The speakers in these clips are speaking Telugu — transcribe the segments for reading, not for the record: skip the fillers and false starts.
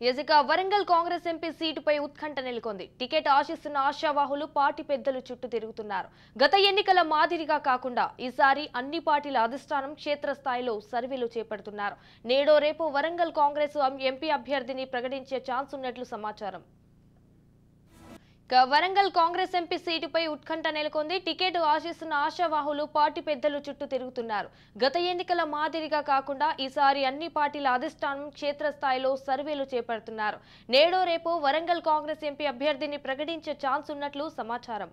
ఇక వరంగల్ కాంగ్రెస్ ఎంపీ సీటుపై ఉత్కంఠ నెలకొంది. టికెట్ ఆశిస్తున్న ఆశావాహులు పార్టీ పెద్దలు చుట్టూ తిరుగుతున్నారు. గత ఎన్నికల మాదిరిగా కాకుండా ఈసారి అన్ని పార్టీల అధిష్టానం క్షేత్రస్థాయిలో సర్వేలు చేపడుతున్నారు. నేడో రేపో వరంగల్ కాంగ్రెస్ ఎంపీ అభ్యర్థిని ప్రకటించే ఛాన్స్ ఉన్నట్లు సమాచారం. వరంగల్ కాంగ్రెస్ ఎంపీ సీటుపై ఉత్కంఠ నెలకొంది. టికెట్ ఆశిస్తున్న ఆశావాహులు పార్టీ పెద్దలు చుట్టూ తిరుగుతున్నారు. గత ఎన్నికల మాదిరిగా కాకుండా ఈసారి అన్ని పార్టీల అధిష్టానం క్షేత్రస్థాయిలో సర్వేలు చేపడుతున్నారు. నేడో రేపో వరంగల్ కాంగ్రెస్ ఎంపీ అభ్యర్థిని ప్రకటించే ఛాన్స్ ఉన్నట్లు సమాచారం.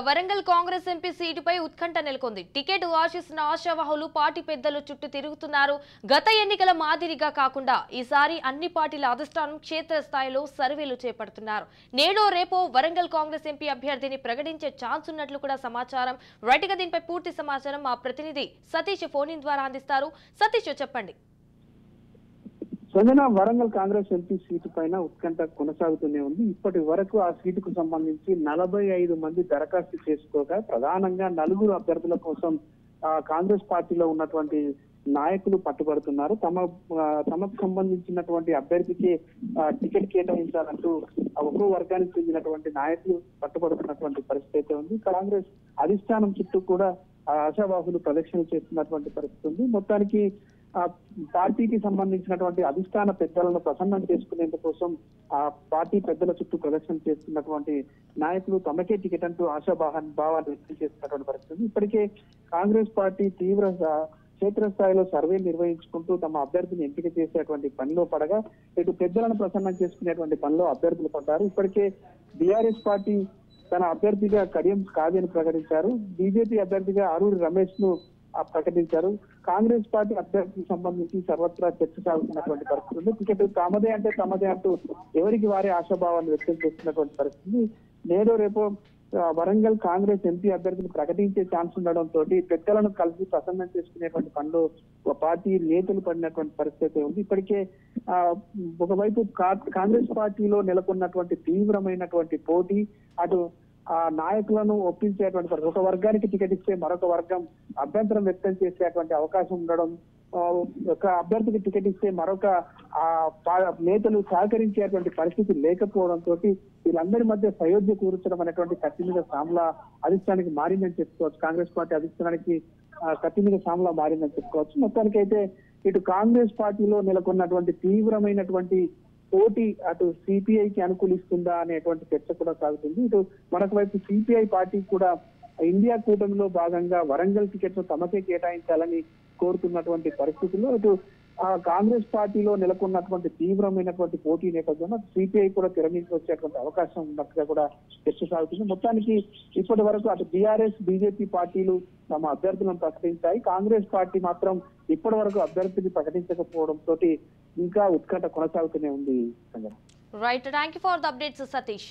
వరంగల్ కాంగ్రెస్ ఎంపీ సీటుపై ఉత్కంఠ నెలకొంది. టికెట్ ఆశిస్తున్న ఆశావాహులు పార్టీ పెద్దలు చుట్టూ తిరుగుతున్నారు. గత ఎన్నికల మాదిరిగా కాకుండా ఈసారి అన్ని పార్టీల అధిష్టానం క్షేత్రస్థాయిలో సర్వేలు చేపడుతున్నారు. నేడో రేపో వరంగల్ కాంగ్రెస్ ఎంపీ అభ్యర్థిని ప్రకటించే ఛాన్స్ ఉన్నట్లు కూడా సమాచారం. రైట్ గా దీనిపై పూర్తి సమాచారం మా ప్రతినిధి సతీష్ ఫోన్ ఇన్ ద్వారా అందిస్తారు. సతీష్ చెప్పండి. సంజన, వరంగల్ కాంగ్రెస్ ఎంపీ సీటు పైన ఉత్కంఠ కొనసాగుతూనే ఉంది. ఇప్పటి వరకు ఆ సీటుకు సంబంధించి 45 మంది దరఖాస్తు చేసుకోగా ప్రధానంగా 4 అభ్యర్థుల కోసం కాంగ్రెస్ పార్టీలో ఉన్నటువంటి నాయకులు పట్టుబడుతున్నారు. తమకు సంబంధించినటువంటి అభ్యర్థికి టికెట్ కేటాయించాలంటూ ఒక్కో వర్గానికి చెందినటువంటి నాయకులు పట్టుబడుతున్నటువంటి పరిస్థితి అయితే ఉంది. కాంగ్రెస్ అధిష్టానం చుట్టూ కూడా ఆశావాహులు ప్రదక్షిణలు చేస్తున్నటువంటి పరిస్థితి ఉంది. మొత్తానికి ఆ పార్టీకి సంబంధించినటువంటి అధిష్టాన పెద్దలను ప్రసన్నం చేసుకునేందుకోసం ఆ పార్టీ పెద్దల చుట్టూ ప్రదర్శన చేస్తున్నటువంటి నాయకులు తమకే టికెట్ అంటూ భావాన్ని వ్యక్తం చేస్తున్నటువంటి పరిస్థితి. ఇప్పటికే కాంగ్రెస్ పార్టీ తీవ్ర క్షేత్రస్థాయిలో సర్వేలు నిర్వహించుకుంటూ తమ అభ్యర్థిని ఎంపిక చేసేటువంటి పనిలో పడగా ఇటు పెద్దలను ప్రసన్నం చేసుకునేటువంటి పనిలో అభ్యర్థులు పడ్డారు. ఇప్పటికే బీఆర్ఎస్ పార్టీ తన అభ్యర్థిగా కడియం కావ్యను ప్రకటించారు. బీజేపీ అభ్యర్థిగా ఆరూరి రమేష్ ను ప్రకటించారు. కాంగ్రెస్ పార్టీ అభ్యర్థికి సంబంధించి సర్వత్రా చర్చ సాగుతున్నటువంటి పరిస్థితి ఉంది. టికెట్ తమదే అంటూ ఎవరికి వారే ఆశాభావాన్ని వ్యక్తం చేస్తున్నటువంటి పరిస్థితి. నేడో రేపో వరంగల్ కాంగ్రెస్ ఎంపీ అభ్యర్థిని ప్రకటించే ఛాన్స్ ఉండడంతో పెద్దలను కలిసి ప్రసన్నం చేసుకునేటువంటి పనిలో పార్టీ నేతలు పడినటువంటి పరిస్థితి ఉంది. ఇప్పటికే ఒకవైపు కాంగ్రెస్ పార్టీలో నెలకొన్నటువంటి తీవ్రమైనటువంటి పోటీ, అటు ఆ నాయకులను ఒప్పించేటువంటి ఒక వర్గానికి టికెట్ ఇస్తే మరొక వర్గం అభ్యంతరం వ్యక్తం చేసేటువంటి అవకాశం ఉండడం, ఒక అభ్యర్థికి టికెట్ ఇస్తే మరొక నేతలు సహకరించేటువంటి పరిస్థితి లేకపోవడంతో వీళ్ళందరి మధ్య సయోధ్య కూర్చడం అనేటువంటి కత్తి మీద సామ్లా అధిష్టానానికి మారిందని చెప్పుకోవచ్చు. కాంగ్రెస్ పార్టీ అధిష్టానానికి కత్తి మీద సామ్లా మారిందని చెప్పుకోవచ్చు. మొత్తానికైతే ఇటు కాంగ్రెస్ పార్టీలో నెలకొన్నటువంటి తీవ్రమైనటువంటి పోటీ అటు సిపిఐకి అనుకూలిస్తుందా అనేటువంటి చర్చ కూడా సాగుతుంది. ఇటు మరొక వైపు సిపిఐ పార్టీ కూడా ఇండియా కూటమిలో భాగంగా వరంగల్ టికెట్ ను తమకే కేటాయించాలని కోరుతున్నటువంటి పరిస్థితుల్లో ఇటు కాంగ్రెస్ పార్టీలో నెలకొన్నటువంటి తీవ్రమైనటువంటి పోటీ నేపథ్యంలో సిపిఐ కూడా తెరమీకి వచ్చేటువంటి అవకాశం ఉన్నట్టుగా కూడా చర్చ సాగుతుంది. మొత్తానికి ఇప్పటి వరకు అటు బీఆర్ఎస్ బీజేపీ పార్టీలు తమ అభ్యర్థులను ప్రకటించాయి. కాంగ్రెస్ పార్టీ మాత్రం ఇప్పటి వరకు అభ్యర్థిని ప్రకటించకపోవడంతో ఇంకా ఉత్కంఠ కొనసాగుతూనే ఉంది. Right, thank you for the updates Satish.